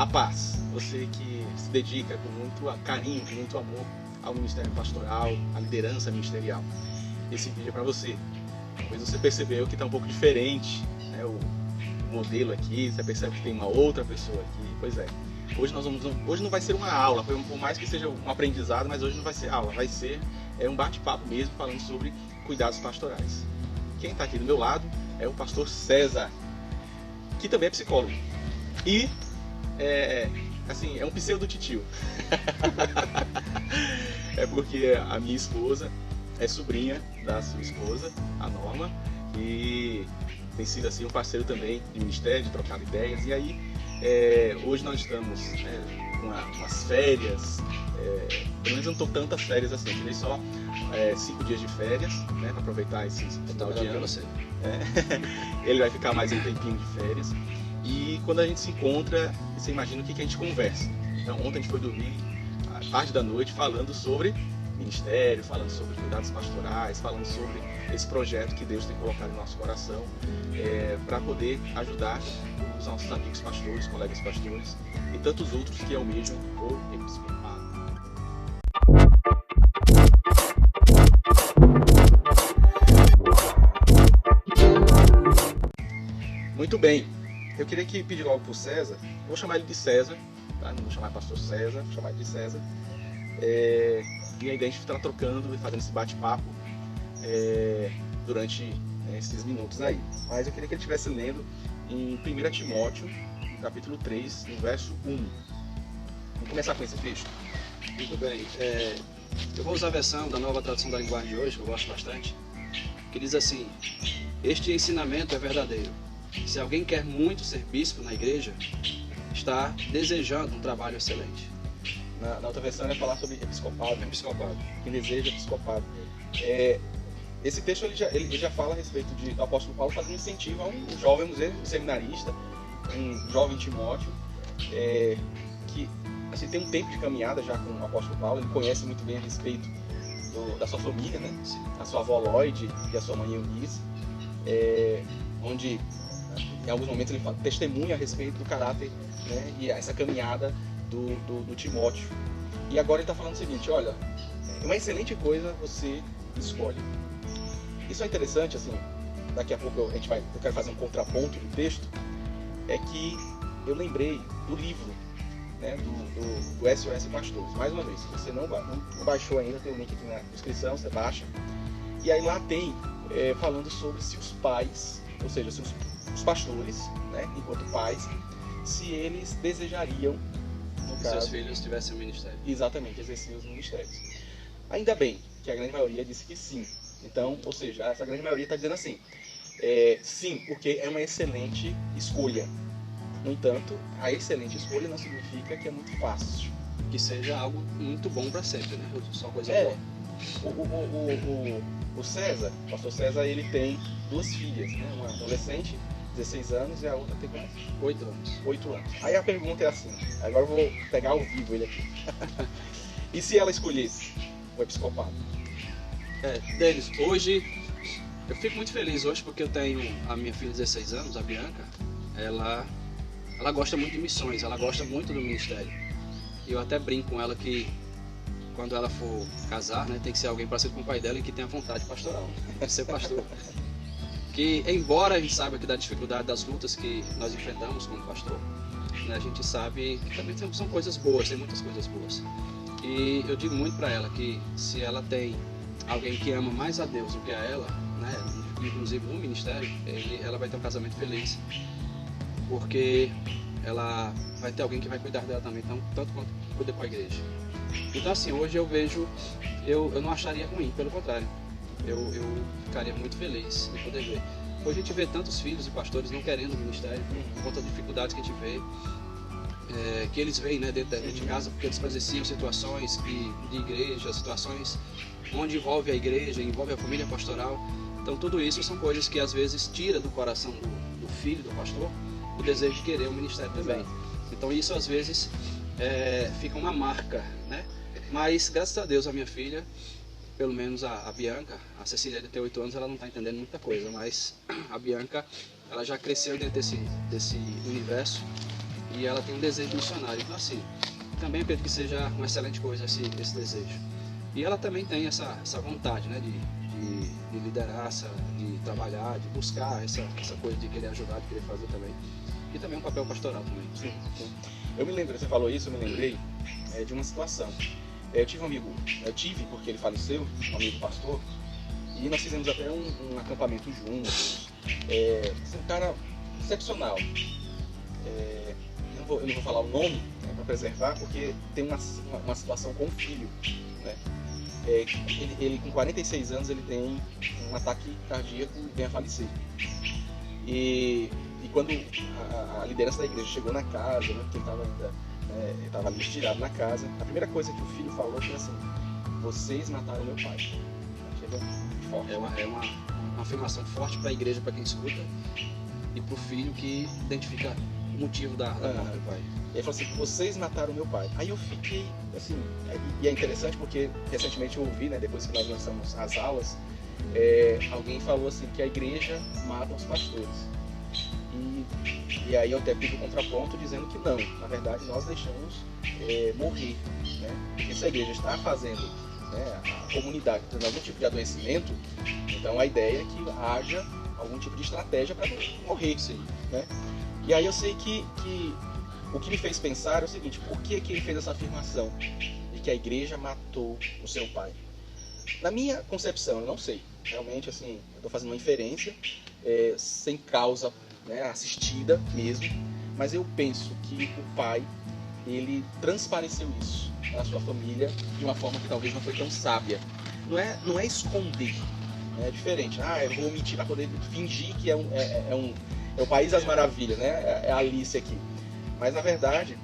A paz, você que se dedica com muito carinho, com muito amor ao ministério pastoral, à liderança ministerial. Esse vídeo é para você, pois você percebeu que está um pouco diferente, né, o modelo aqui, você percebe que tem uma outra pessoa aqui. Pois é, hoje não vai ser uma aula, por mais que seja um aprendizado, mas hoje não vai ser aula, vai ser um bate-papo mesmo, falando sobre cuidados pastorais. Quem está aqui do meu lado é o pastor César, que também é psicólogo. E é um pseudo-titio. É porque a minha esposa é sobrinha da sua esposa, a Norma, e tem sido assim um parceiro também de ministério, de trocar ideias. E aí, hoje nós estamos com umas férias, pelo menos eu não estou tantas férias assim, eu tirei só 5 dias de férias, né, para aproveitar esse final de ano. Ele vai ficar mais um tempinho de férias. E quando a gente se encontra, você imagina o que a gente conversa. Então ontem a gente foi dormir à tarde da noite falando sobre ministério, falando sobre cuidados pastorais, falando sobre esse projeto que Deus tem colocado no nosso coração para poder ajudar os nossos amigos pastores, colegas pastores e tantos outros que almejam o episcopado. Muito bem. Eu queria pedir logo para o César, vou chamar ele de César, tá? Não vou chamar pastor César, vou chamar ele de César. E a ideia é a gente estar trocando e fazendo esse bate-papo durante esses minutos aí. Mas eu queria que ele estivesse lendo em 1 Timóteo, capítulo 3, no verso 1. Vamos começar com esse texto? Muito bem. Eu vou usar a versão da Nova Tradução da Linguagem de hoje, que eu gosto bastante, que diz assim: este ensinamento é verdadeiro. Se alguém quer muito ser bispo na igreja, está desejando um trabalho excelente. Na outra versão vai falar sobre episcopado. Quem deseja episcopado. Esse texto ele já fala a respeito do apóstolo Paulo fazendo incentivo a um jovem, um seminarista, um jovem Timóteo, que assim, tem um tempo de caminhada já com o apóstolo Paulo. Ele conhece muito bem a respeito da sua família, né? A sua avó Lloyd e a sua mãe Eunice, onde em alguns momentos ele testemunha a respeito do caráter, né, e essa caminhada do Timóteo. E agora ele está falando o seguinte: olha, é uma excelente coisa você escolhe. Isso é interessante, assim, daqui a pouco eu quero fazer um contraponto do texto, é que eu lembrei do livro, né, do SOS Pastores. Mais uma vez, se você não baixou ainda, tem o link aqui na descrição, você baixa. E aí lá tem falando sobre se os pais, ou seja, se os pastores, né, enquanto pais, se eles desejariam, no caso, seus filhos tivessem um ministério. Exatamente, exercer os ministérios. Ainda bem que a grande maioria disse que sim. Então, ou seja, essa grande maioria está dizendo assim, sim, porque é uma excelente escolha. No entanto, a excelente escolha não significa que é muito fácil. Que seja algo muito bom para sempre, né? Só coisa boa. O César, o pastor César, ele tem 2 filhas, né? Uma adolescente, 16 anos, e a outra tem quantos? 8 anos. 8 anos. Aí a pergunta é assim, agora eu vou pegar ao vivo ele aqui. E se ela escolhesse o episcopado? Deles, hoje, eu fico muito feliz hoje porque eu tenho a minha filha de 16 anos, a Bianca. Ela gosta muito de missões, ela gosta muito do ministério. E eu até brinco com ela que quando ela for casar, né, tem que ser alguém parecido com o pai dela e que tenha vontade pastoral, de ser pastor. Que, embora a gente saiba que da dificuldade das lutas que nós enfrentamos como pastor, né, a gente sabe que também são coisas boas, tem muitas coisas boas. E eu digo muito para ela que se ela tem alguém que ama mais a Deus do que a ela, né, inclusive no ministério, ela vai ter um casamento feliz, porque ela vai ter alguém que vai cuidar dela também, tanto quanto cuida com a igreja. Então assim, hoje eu vejo, eu não acharia ruim, pelo contrário, eu ficaria muito feliz de poder ver. Hoje a gente vê tantos filhos e pastores não querendo o ministério, por conta de dificuldades que a gente vê, que eles veem, né, dentro de casa, porque eles presenciam situações de igreja, situações onde envolve a igreja, envolve a família pastoral. Então tudo isso são coisas que às vezes tira do coração do filho, do pastor, o desejo de querer o ministério também. Então isso às vezes fica uma marca, né? Mas graças a Deus a minha filha, pelo menos a Bianca, a Cecília de ter 8 anos, ela não está entendendo muita coisa, mas a Bianca, ela já cresceu dentro desse universo e ela tem um desejo missionário. Então assim, também acredito que seja uma excelente coisa esse desejo. E ela também tem essa vontade, né, de liderança, de trabalhar, de buscar essa coisa de querer ajudar, de querer fazer também. E também um papel pastoral também. Sim, sim. Eu me lembro, você falou isso, eu me lembrei de uma situação. Eu tive um amigo, porque ele faleceu, um amigo pastor, e nós fizemos até um acampamento juntos. Um cara excepcional. Eu não vou falar o nome, né, para preservar, porque tem uma situação com o filho, né? Ele com 46 anos ele tem um ataque cardíaco e vem a falecer. E quando a liderança da igreja chegou na casa, né, porque ele estava ali estirado na casa, a primeira coisa que o filho falou foi assim: vocês mataram meu pai. Chega forte. É uma afirmação forte para a igreja, para quem escuta, e para o filho que identifica o motivo da morte do pai. Ele falou assim: vocês mataram meu pai. Aí eu fiquei assim, e é interessante porque recentemente eu ouvi, né, depois que nós lançamos as aulas, alguém falou assim que a igreja mata os pastores. E aí eu até fiz o contraponto dizendo que não, na verdade nós deixamos morrer, né? Porque se a igreja está fazendo, né, a comunidade tendo algum tipo de adoecimento, então a ideia é que haja algum tipo de estratégia para morrer, sim, né? E aí eu sei que o que me fez pensar é o seguinte: por que ele fez essa afirmação de que a igreja matou o seu pai? Na minha concepção, eu não sei, realmente assim, eu estou fazendo uma inferência sem causa, né, assistida mesmo, mas eu penso que o pai, ele transpareceu isso na sua família de uma forma que talvez não foi tão sábia. Não é esconder, né? É diferente. Eu vou mentir para poder fingir que é o País das Maravilhas, né? É a Alice aqui. Mas na verdade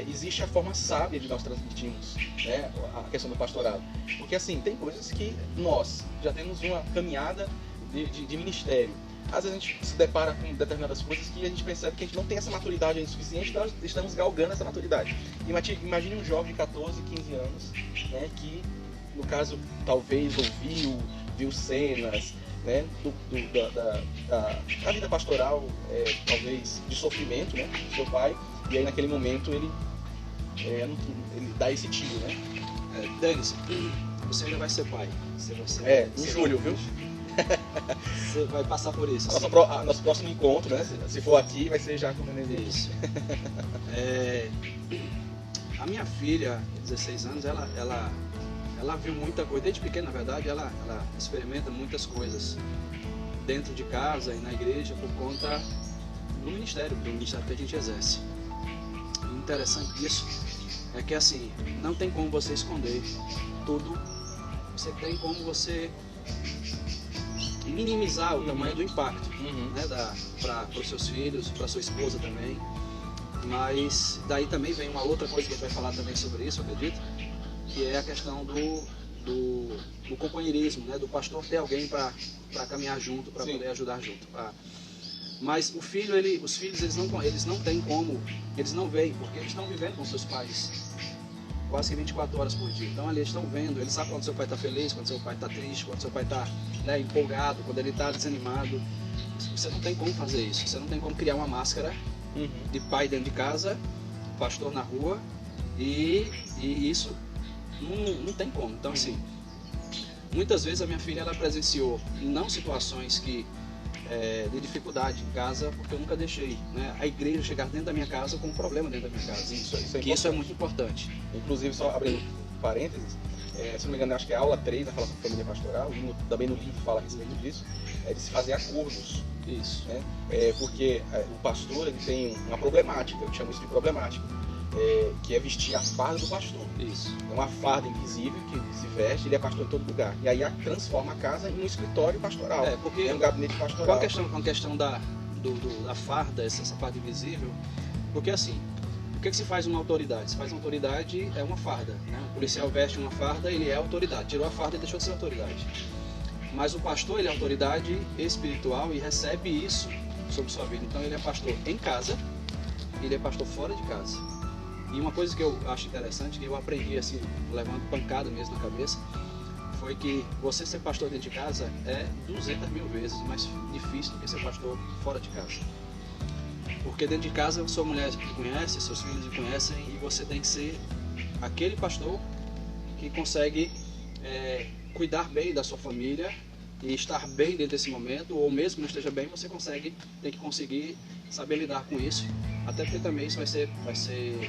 existe a forma sábia de nós transmitirmos, né, a questão do pastorado. Porque assim, tem coisas que nós já temos uma caminhada de ministério. Às vezes a gente se depara com determinadas coisas que a gente percebe que a gente não tem essa maturidade ainda suficiente, nós estamos galgando essa maturidade. Imagine um jovem de 14, 15 anos, né, que, no caso, talvez viu cenas, né, da vida pastoral, talvez de sofrimento, né, do seu pai, e aí naquele momento ele dá esse tiro, né? Denis, você ainda vai ser pai. Você vai ser em julho, viu? Você vai passar por isso. Nosso próximo encontro, né? Se for aqui, vai ser já com o neném. Isso. A minha filha, de 16 anos, ela viu muita coisa. Desde pequena, na verdade, ela experimenta muitas coisas dentro de casa e na igreja por conta do ministério que a gente exerce. O interessante disso é que, assim, não tem como você esconder tudo. Você tem como você minimizar o tamanho do impacto, né, para os seus filhos, para sua esposa também. Mas daí também vem uma outra coisa que a gente vai falar também sobre isso, eu acredito, que é a questão do companheirismo, né, do pastor ter alguém para caminhar junto, para poder ajudar junto. Mas os filhos eles não têm como, eles não veem, porque eles estão vivendo com seus pais quase que 24 horas por dia. Então ali eles estão vendo, eles sabem quando seu pai está feliz, quando seu pai está triste, quando seu pai está, né, empolgado, quando ele está desanimado. Você não tem como fazer isso, você não tem como criar uma máscara de pai dentro de casa, pastor na rua, e isso não tem como. Então assim, muitas vezes a minha filha ela presenciou não situações de dificuldade em casa, porque eu nunca deixei, né, a igreja chegar dentro da minha casa com um problema dentro da minha casa. Isso é muito importante. Inclusive, só abrindo parênteses, se não me engano, acho que é a aula 3 da Fala sobre Família Pastoral, também no livro fala a respeito disso, de se fazer acordos. Isso. Né? Porque o pastor ele tem uma problemática, eu chamo isso de problemática, que é vestir a farda do pastor. Isso. É uma farda invisível que se veste, ele é pastor em todo lugar. E aí transforma a casa em um escritório pastoral, porque em um gabinete pastoral. Com a questão da farda, essa farda invisível, porque assim, o que se faz uma autoridade? Se faz uma autoridade é uma farda, né? O policial veste uma farda, ele é autoridade. Tirou a farda e deixou de ser autoridade. Mas o pastor, ele é autoridade espiritual e recebe isso sobre sua vida. Então ele é pastor em casa, ele é pastor fora de casa. E uma coisa que eu acho interessante, que eu aprendi assim, levando pancada mesmo na cabeça, foi que você ser pastor dentro de casa é 200 mil vezes mais difícil do que ser pastor fora de casa. Porque dentro de casa sua mulher lhe conhece, seus filhos lhe conhecem, e você tem que ser aquele pastor que consegue cuidar bem da sua família e estar bem dentro desse momento, ou mesmo que não esteja bem, você tem que conseguir saber lidar com isso, até porque também isso vai ser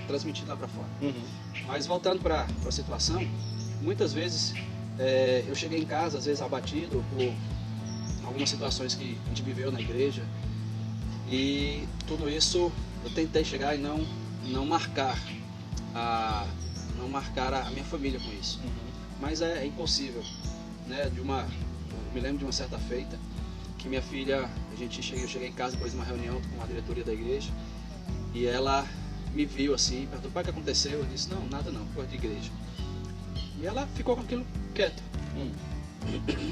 transmitido lá para fora. Mas voltando para a situação, muitas vezes eu cheguei em casa, às vezes abatido por algumas situações que a gente viveu na igreja, e tudo isso eu tentei chegar e não marcar a minha família com isso. Mas é impossível, né? Eu me lembro de uma certa feita que minha filha, eu cheguei em casa depois de uma reunião com a diretoria da igreja, e ela me viu assim, perguntou: pai, o que aconteceu? Eu disse: não, nada não, coisa de igreja. E ela ficou com aquilo quieta.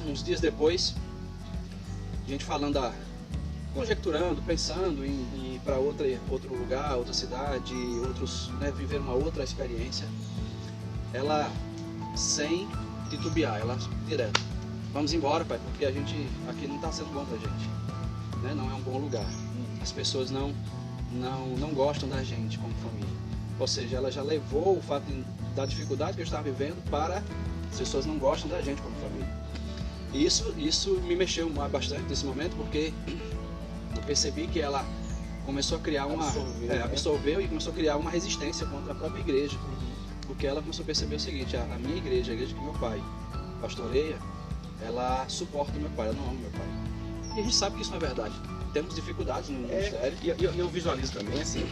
Uns dias depois, a gente conjecturando, pensando em ir para outro lugar, outra cidade, viver uma outra experiência, ela, sem titubear, ela direto: vamos embora, pai, porque a gente aqui não está sendo bom pra gente, né? Não é um bom lugar. As pessoas não gostam da gente como família. Ou seja, ela já levou o fato da dificuldade que eu estava vivendo para as pessoas não gostam da gente como família. E isso me mexeu bastante nesse momento, porque eu percebi que ela começou a criar absorveu e começou a criar uma resistência contra a própria igreja. Porque ela começou a perceber o seguinte: a minha igreja, a igreja que meu pai pastoreia, ela suporta o meu pai, ela não ama meu pai. E a gente sabe que isso não é verdade. Temos dificuldades no ministério. E eu visualizo também assim,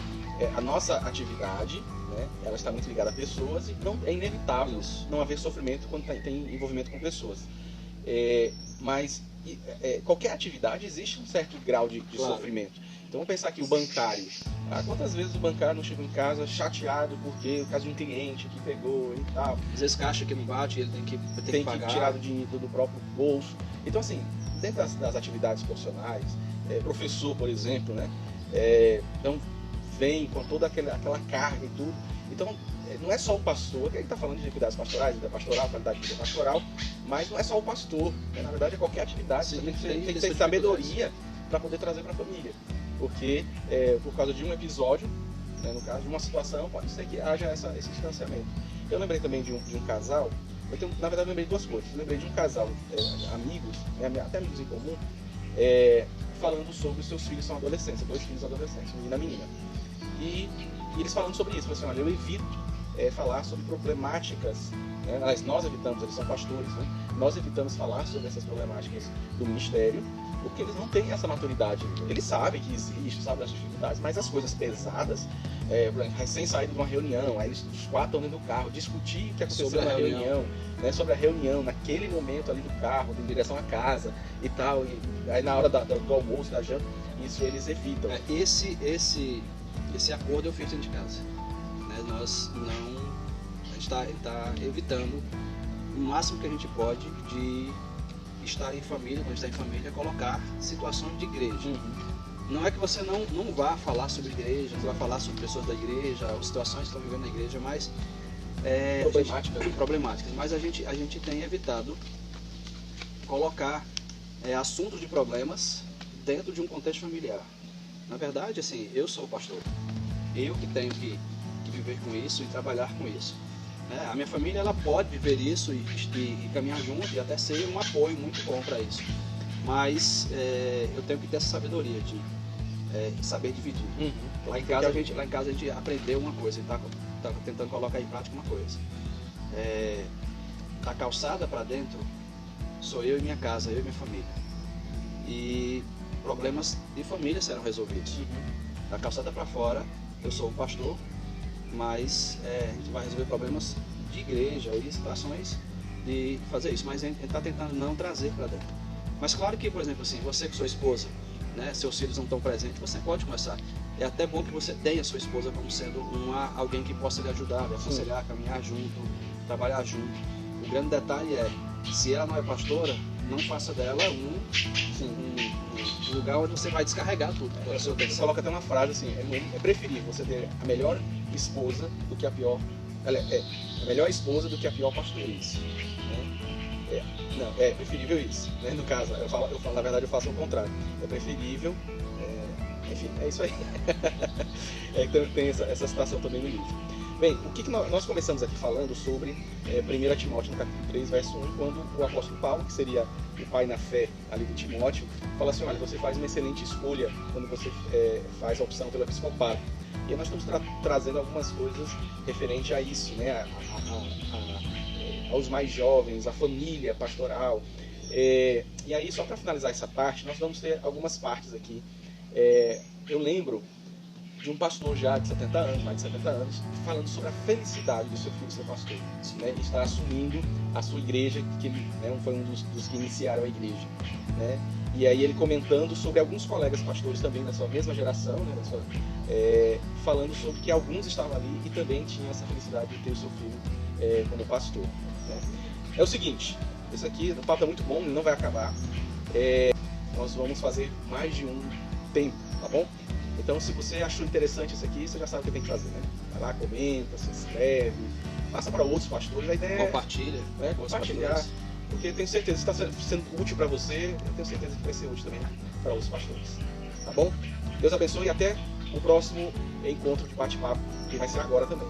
a nossa atividade, né, ela está muito ligada a pessoas, e não é inevitável não haver sofrimento quando tem envolvimento com pessoas. Mas qualquer atividade existe um certo grau de sofrimento. Então vamos pensar que o bancário, quantas vezes o bancário não chegou em casa chateado porque o caso de um cliente que pegou e tal. Às vezes caixa que não bate, ele tem que pagar. Tirar do dinheiro do próprio bolso. Então assim, dentro das atividades profissionais, professor, por exemplo, né? Então vem com toda aquela carga e tudo. Então não é só o pastor, que a gente está falando de atividades pastorais, vida pastoral, qualidade de vida pastoral, mas não é só o pastor, né? Na verdade é qualquer atividade. Sim, tem que ter sabedoria para poder trazer para a família. Porque por causa de um episódio, né, no caso de uma situação, pode ser que haja esse distanciamento. Eu lembrei também de um casal, na verdade eu lembrei de duas coisas. Eu lembrei de um casal, amigos, até amigos em comum, falando sobre os seus filhos são adolescentes, 2 filhos adolescentes, menina e menina. E eles falando sobre isso, assim: olha, eu evito falar sobre problemáticas, né? Nós evitamos, eles são pastores, né? Nós evitamos falar sobre essas problemáticas do ministério, porque eles não têm essa maturidade. Eles sabem que existe, sabem das dificuldades, mas as coisas pesadas, recém saído de uma reunião, aí os 4 estão dentro do carro, discutir o que aconteceu na reunião, né, sobre a reunião, naquele momento ali do carro, em direção à casa e tal, e aí na hora do almoço, da janta, isso eles evitam. Esse acordo eu fiz dentro de casa, né? A gente está evitando o máximo que a gente pode de estar em família, quando está em família, colocar situações de igreja. Não é que você não vá falar sobre igreja, não vai falar sobre pessoas da igreja, ou situações que estão vivendo na igreja, mas problemáticas. Mas a gente tem evitado colocar assuntos de problemas dentro de um contexto familiar. Na verdade, assim, eu sou o pastor, eu que tenho que viver com isso e trabalhar com isso. A minha família, ela pode viver isso e caminhar junto e até ser um apoio muito bom para isso. Mas eu tenho que ter essa sabedoria de saber dividir. Lá em casa a gente aprendeu uma coisa, está tentando colocar em prática uma coisa. Da calçada para dentro sou eu e minha casa, eu e minha família. E problemas de família serão resolvidos. Da calçada para fora, eu sou o pastor, mas a gente vai resolver problemas de igreja e situações de fazer isso, mas a gente está tentando não trazer para dentro. Mas claro que, por exemplo, assim, você com sua esposa, né, seus filhos não estão presentes, você pode começar. É até bom que você tenha sua esposa como sendo alguém que possa lhe ajudar, lhe aconselhar, caminhar junto, trabalhar junto. O grande detalhe é, se ela não é pastora, não faça dela um lugar onde você vai descarregar tudo. Você coloca até uma frase assim: é preferível você ter a melhor esposa do que a pior. A melhor esposa do que a pior pastora. Isso. É preferível isso. Né? No caso, na verdade eu faço o contrário. É preferível enfim, é isso aí. Então tem essa citação também no livro. Bem, o que nós começamos aqui falando sobre 1 Timóteo no capítulo 3, verso 1, quando o apóstolo Paulo, que seria o pai na fé ali de Timóteo, fala assim, olha, você faz uma excelente escolha quando você faz a opção pelo episcopado. E aí nós estamos trazendo algumas coisas referente a isso, né? Aos mais jovens, a família pastoral. E aí, só para finalizar essa parte, nós vamos ter algumas partes aqui. Eu lembro de um pastor já de 70 anos, mais de 70 anos, falando sobre a felicidade do seu filho ser pastor, né? Estar assumindo a sua igreja, que ele, né, foi um dos que iniciaram a igreja, né? E aí ele comentando sobre alguns colegas pastores também da sua mesma geração, né, falando sobre que alguns estavam ali e também tinham essa felicidade de ter o seu filho como pastor, né? É o seguinte, esse aqui, o papo é muito bom, não vai acabar. Nós vamos fazer mais de um tempo, tá bom? Então, se você achou interessante isso aqui, você já sabe o que tem que fazer, né? Vai lá, comenta, se inscreve, passa para outros pastores. A ideia compartilha, é compartilhar, porque tenho certeza que está sendo útil para você, eu tenho certeza que vai ser útil também para outros pastores. Tá bom? Deus abençoe e até o próximo encontro de bate-papo, que vai ser agora também.